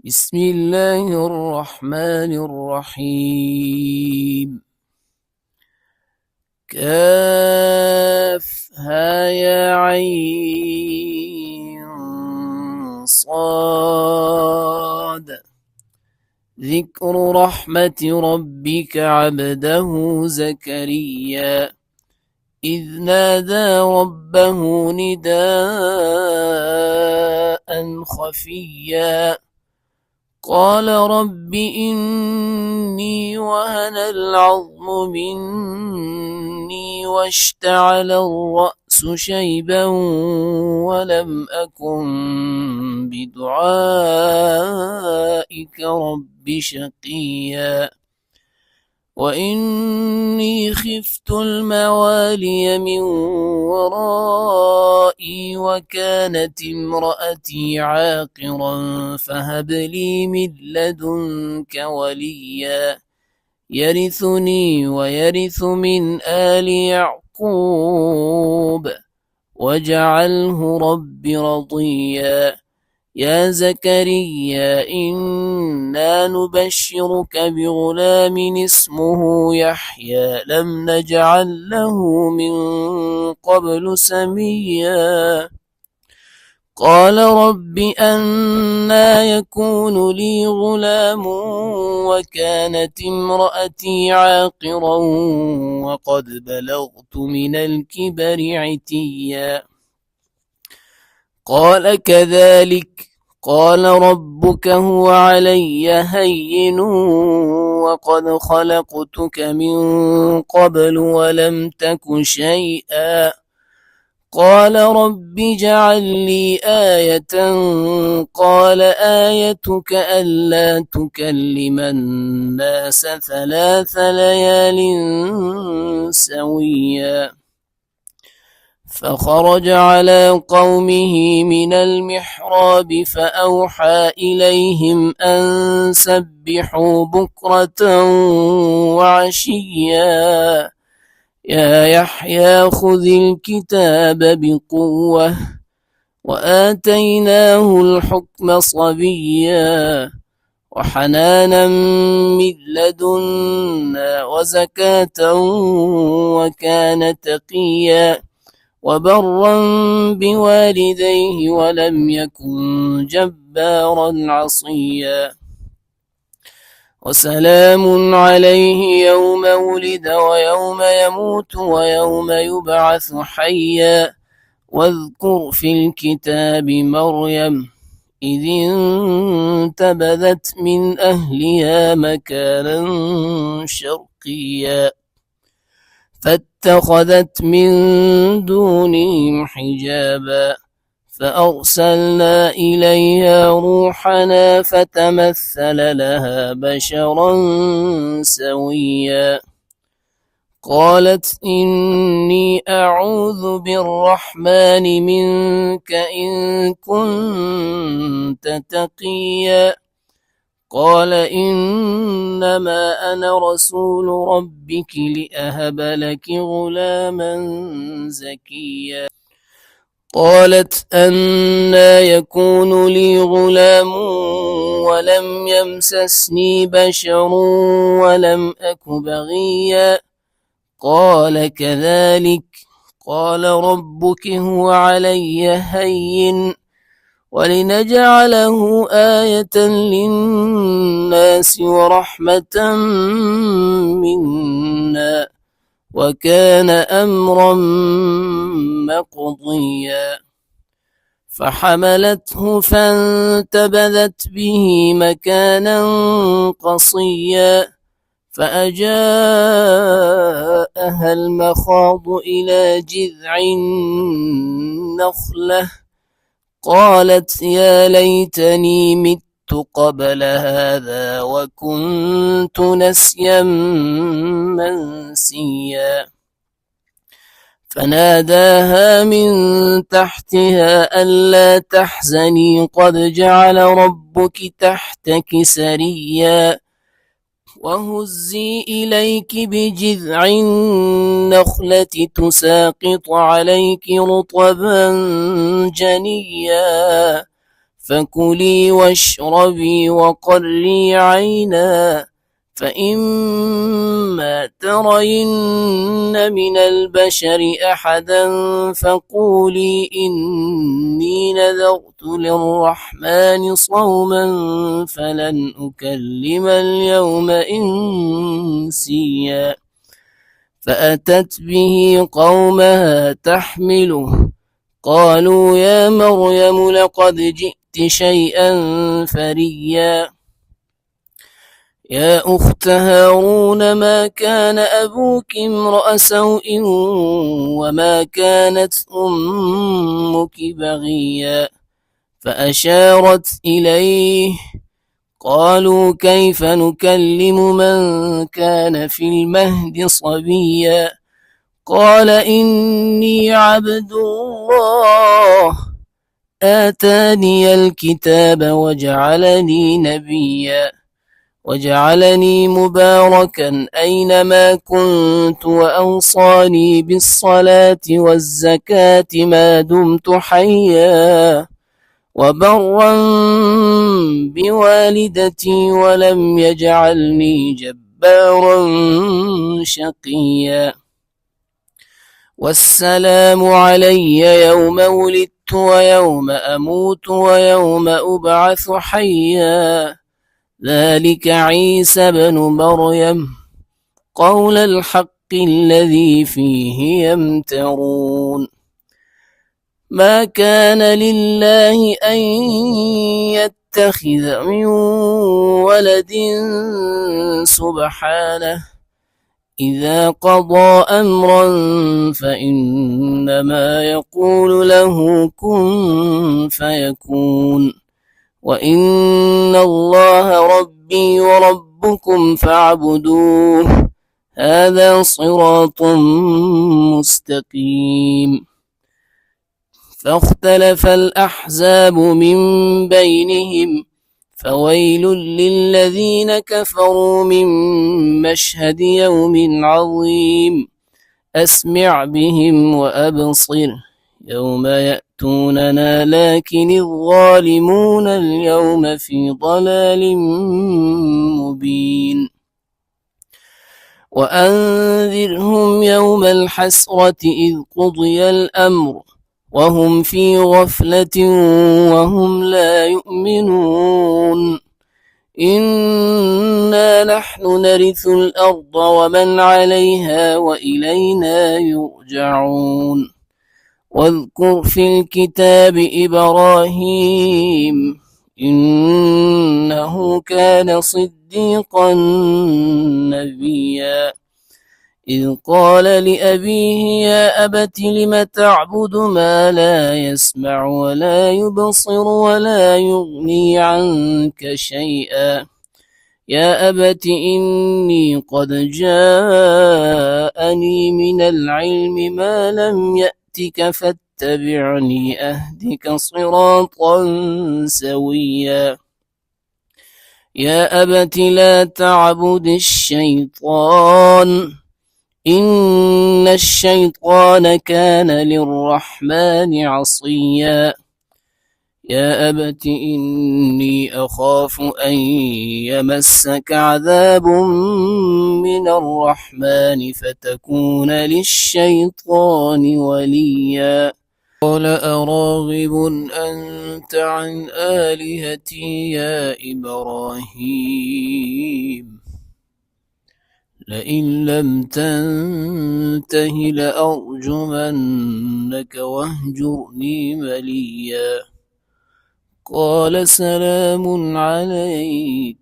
بسم الله الرحمن الرحيم. كافها يا عين صاد. ذكر رحمة ربك عبده زكريا إذ نادى ربه نداء خفيا قال رب إني وهن العظم مني واشتعل الرأس شيبا ولم أكن بدعائك رب شقيا وإني خفت الموالي من ورائي وكانت امرأتي عاقرا فهب لي من لدنك وليا يرثني ويرث من آل يعقوب واجعله رب رضيا يا زكريا إنا نبشرك بغلام اسمه يحيى لم نجعل له من قبل سميا قال رب أنى يكون لي غلام وكانت امرأتي عاقرا وقد بلغت من الكبر عتيا قال كذلك قال ربك هو علي هين وقد خلقتك من قبل ولم تك شيئا قال رب اجعل لي آية قال آيتك ألا تكلم الناس 3 ليال سويا فخرج على قومه من المحراب فأوحى إليهم أن سبحوا بكرة وعشيا يا يحيى خذ الكتاب بقوة وآتيناه الحكم صبيا وحنانا من لدنا وزكاة وكان تقيا وبرا بوالديه ولم يكن جبارا عصيا وسلام عليه يوم ولد ويوم يموت ويوم يبعث حيا واذكر في الكتاب مريم إذ انتبذت من أهلها مكانا شرقيا فاتخذت من دونهم حجابا فأرسلنا إليها روحنا فتمثل لها بشرا سويا قالت إني أعوذ بالرحمن منك إن كنت تقيا قال إنما أنا رسول ربك لأهب لك غلاما زكيا قالت أنى يكون لي غلام ولم يمسسني بشر ولم أك بغيا قال كذلك قال ربك هو علي هين ولنجعله آية للناس ورحمة منا وكان أمرا مقضيا فحملته فانتبذت به مكانا قصيا فأجاءها المخاض إلى جذع النخلة قالت يا ليتني مت قبل هذا وكنت نسيا منسيا فناداها من تحتها ألا تحزني قد جعل ربك تحتك سريا وهزي إليك بجذع النخلة تساقط عليك رطبا جنيا فكلي واشربي وقري عينا، فإما ترين من البشر أحدا فقولي إني نذرت للرحمن صوما فلن أكلم اليوم إنسيا. فأتت به قومها تحمله، قالوا يا مريم لقد جئت شيئا فريا. يا أخت هارون ما كان أبوك امرأ سوء وما كانت أمك بغيا. فأشارت إليه، قالوا كيف نكلم من كان في المهد صبيا. قال إني عبد الله آتاني الكتاب وجعلني نبيا وجعلني مباركا أينما كنت وأوصاني بالصلاة والزكاة ما دمت حيا وبرا بوالدتي ولم يجعلني جبارا شقيا. والسلام علي يوم ولدت ويوم أموت ويوم أبعث حيا. ذلك عيسى بن مريم قول الحق الذي فيه يمترون. ما كان لله أن يتخذ من ولد سبحانه، إذا قضى أمرا فإنما يقول له كن فيكون. وإن الله ربي وربكم فاعبدوه، هذا صراط مستقيم. فاختلف الأحزاب من بينهم، فويل للذين كفروا من مشهد يوم عظيم. أسمع بهم وأبصر يوم يأتوننا، لكن الظالمون اليوم في ضلال مبين. وأنذرهم يوم الحسرة إذ قضي الأمر وهم في غفلة وهم لا يؤمنون. إنا نحن نرث الأرض ومن عليها وإلينا يرجعون. واذكر في الكتاب إبراهيم إنه كان صديقا نبيا. إذ قال لأبيه يا أبت لم تعبد ما لا يسمع ولا يبصر ولا يغني عنك شيئا. يا أبت إني قد جاءني من العلم ما لم يأتك فاتبعني أهدك صراطا سويا. يا أبت لا تعبد الشيطان إن الشيطان كان للرحمن عصيا. يا أبت إني أخاف أن يمسك عذاب من الرحمن فتكون للشيطان وليا. قال أراغب أنت عن آلهتي يا إبراهيم لئن لم تنته لأرجمنك واهجرني مليا. قال سلام عليك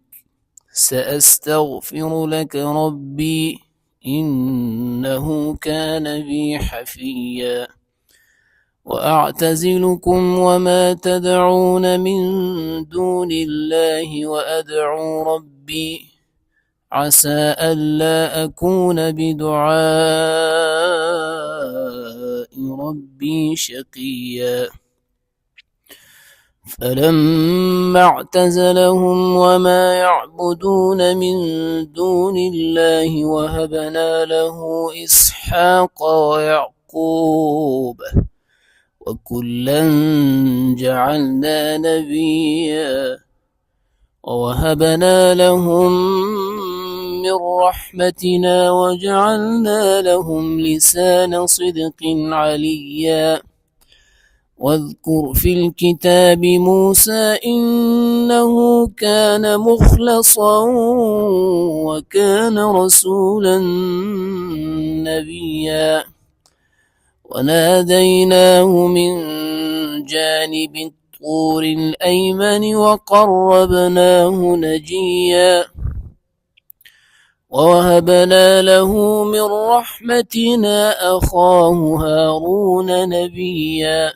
سأستغفر لك ربي إنه كان بي حفيا. وأعتزلكم وما تدعون من دون الله وأدعو ربي عسى ألا أكون بدعاء ربي شقيا. فلما اعتزلهم وما يعبدون من دون الله وهبنا له إسحاق ويعقوب وكلا جعلنا نبيا ووهبنا لهم من رحمتنا وجعلنا لهم لسان صدق عليا واذكر في الكتاب موسى إنه كان مخلصا وكان رسولا نبيا وناديناه من جانب الطور الأيمن وقربناه نجيا ووهبنا له من رحمتنا أخاه هارون نبيا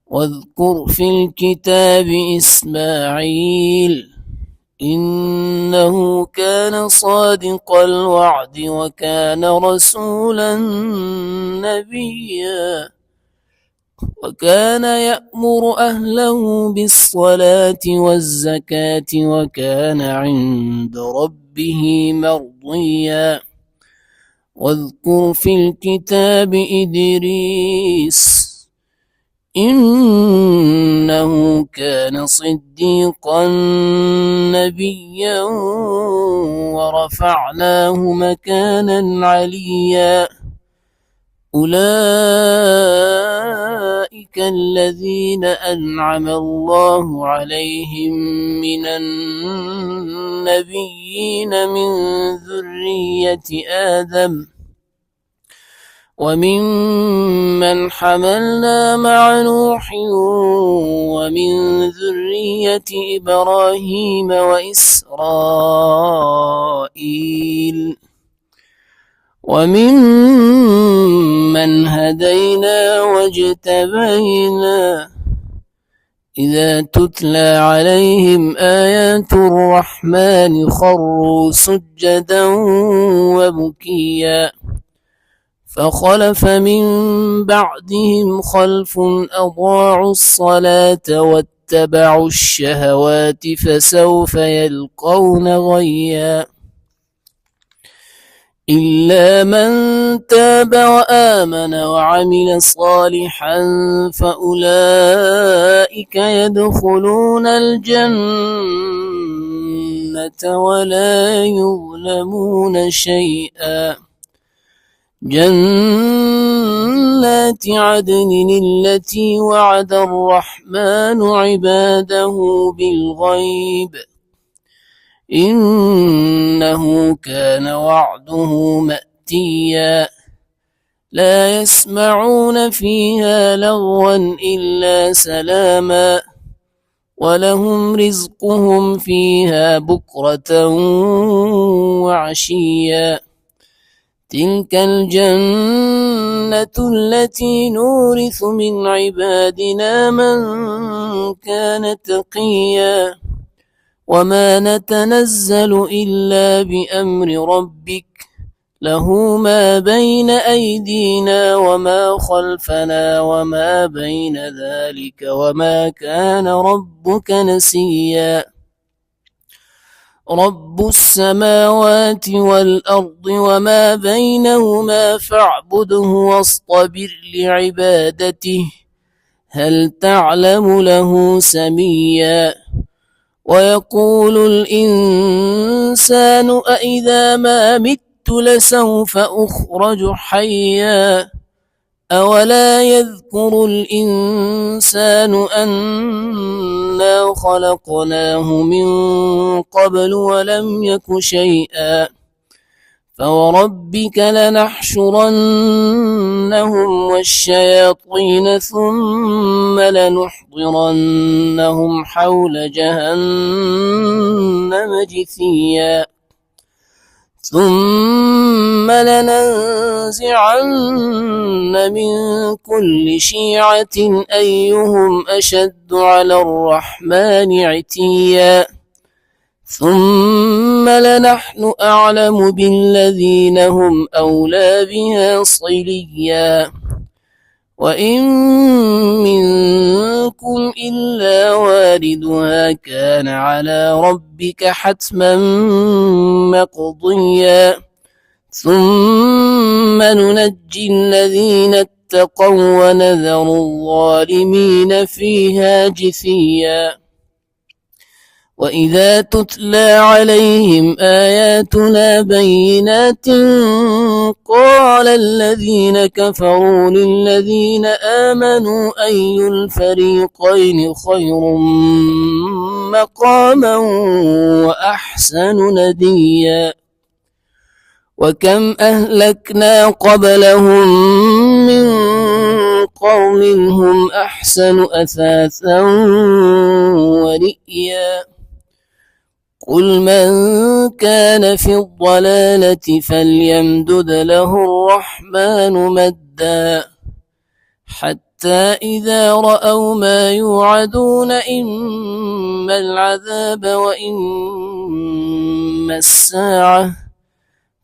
واذكر في الكتاب إسماعيل إنه كان صادق الوعد وكان رسولا نبيا وكان يأمر أهله بالصلاة والزكاة وكان عند ربه مرضيا واذكر في الكتاب إدريس إنه كان صديقا نبيا ورفعناه مكانا عليا أولئك الذين أنعم الله عليهم من النبيين من ذرية آدم وممن حملنا مع نوح ومن ذرية إبراهيم وإسرائيل وممن هدينا واجتبينا إذا تتلى عليهم آيات الرحمن خروا سجدا وبكيا فخلف من بعدهم خلف أضاعوا الصلاة واتبعوا الشهوات فسوف يلقون غيا إلا من تاب وآمن وعمل صالحا فأولئك يدخلون الجنة ولا يظلمون شيئا جنات عدن التي وعد الرحمن عباده بالغيب إنه كان وعده مأتيا لا يسمعون فيها لغوا إلا سلاما ولهم رزقهم فيها بكرة وعشيا تلك الجنة التي نورث من عبادنا من كان تقيا وما نتنزل إلا بأمر ربك له ما بين أيدينا وما خلفنا وما بين ذلك وما كان ربك نسيا رب السماوات والأرض وما بينهما فاعبده واصطبر لعبادته هل تعلم له سميا ويقول الإنسان أإذا ما مت لسوف أخرج حيا أولا يذكر الإنسان أنا خلقناه من قبل ولم يك شيئا فوربك لنحشرنهم والشياطين ثم لنحضرنهم حول جهنم جثيا ثم لننزعن من كل شيعة أيهم أشد على الرحمن عتيا ثم لنحن أعلم بالذين هم أولى بها صليا وإن منكم إلا واردها كان على ربك حتما مقضيا ثم ننجي الذين اتقوا ونذر الظالمين فيها جثيا. وإذا تتلى عليهم آياتنا بينات قال الذين كفروا للذين آمنوا أي الفريقين خير مقاما وأحسن نديا. وكم أهلكنا قبلهم من قرن هم أحسن أثاثا ورئيا. قل من كان في الضلالة فليمدد له الرحمن مدا حتى إذا رأوا ما يوعدون إما العذاب وإما الساعة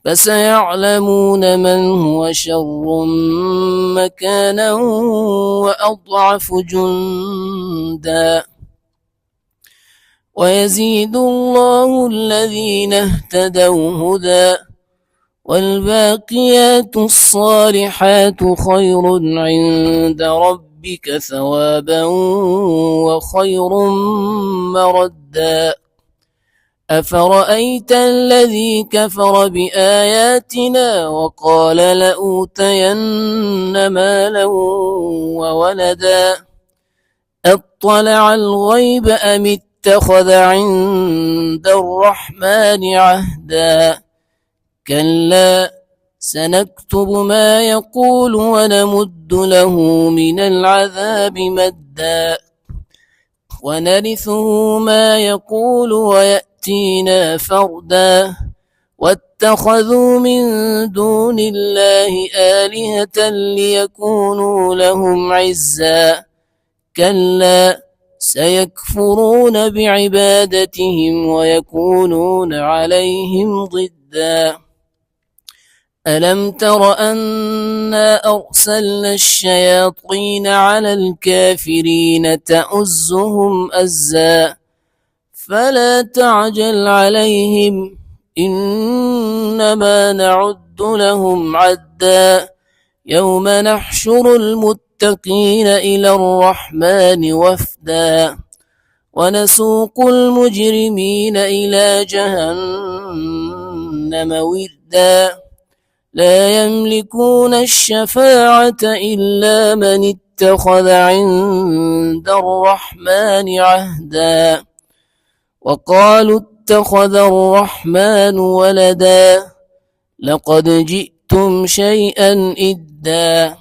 فسيعلمون من هو شر مكانا وأضعف جندا. ويزيد الله الذين اهتدوا هدى والباقيات الصالحات خير عند ربك ثوابا وخير مردا. أفرأيت الذي كفر بآياتنا وقال لأوتين مالا وولدا أطلع الغيب أم اتخذ عند الرحمن عهدا كلا سنكتب ما يقول ونمد له من العذاب مدا ونرثه ما يقول ويأتينا فردا. واتخذوا من دون الله آلهة ليكونوا لهم عزا كلا سيكفرون بعبادتهم ويكونون عليهم ضدا. ألم تر أنا أرسلنا الشياطين على الكافرين تؤزهم أزا فلا تعجل عليهم إنما نعد لهم عدا يوم نحشر المتقين إلى الرحمن وفدا ونسوق المجرمين إلى جهنم وردا لا يملكون الشفاعة إلا من اتخذ عند الرحمن عهدا وقالوا اتخذ الرحمن ولدا لقد جئتم شيئا إدا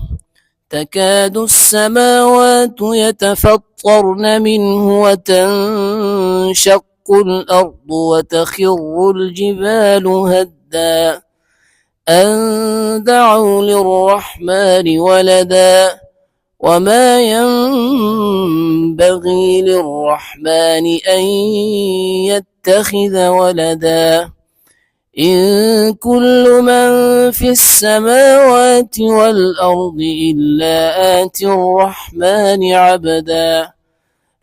تكاد السماوات يتفطرن منه وتنشق الأرض وتخر الجبال هدا أن دعوا للرحمن ولدا وما ينبغي للرحمن أن يتخذ ولدا إن كل من في السماوات والأرض إلا آتي الرحمن عبدا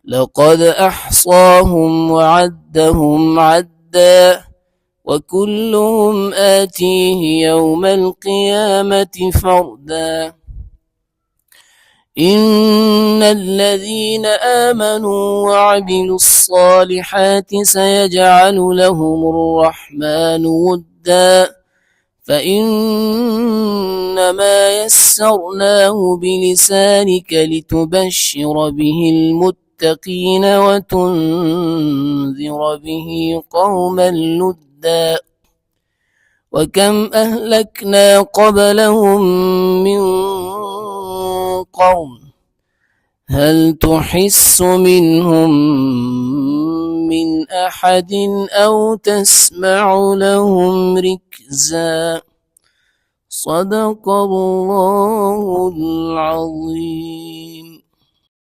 لقد أحصاهم وعدهم عدا وكلهم آتيه يوم القيامة فردا. إن الذين آمنوا وعملوا الصالحات سيجعل لهم الرحمن ودا فإنما يسرناه بلسانك لتبشر به المتقين وتنذر به قوما لدا وكم أهلكنا قبلهم من قرن هل تحس منهم من أحد أو تسمع لهم ركزا صدق الله العظيم.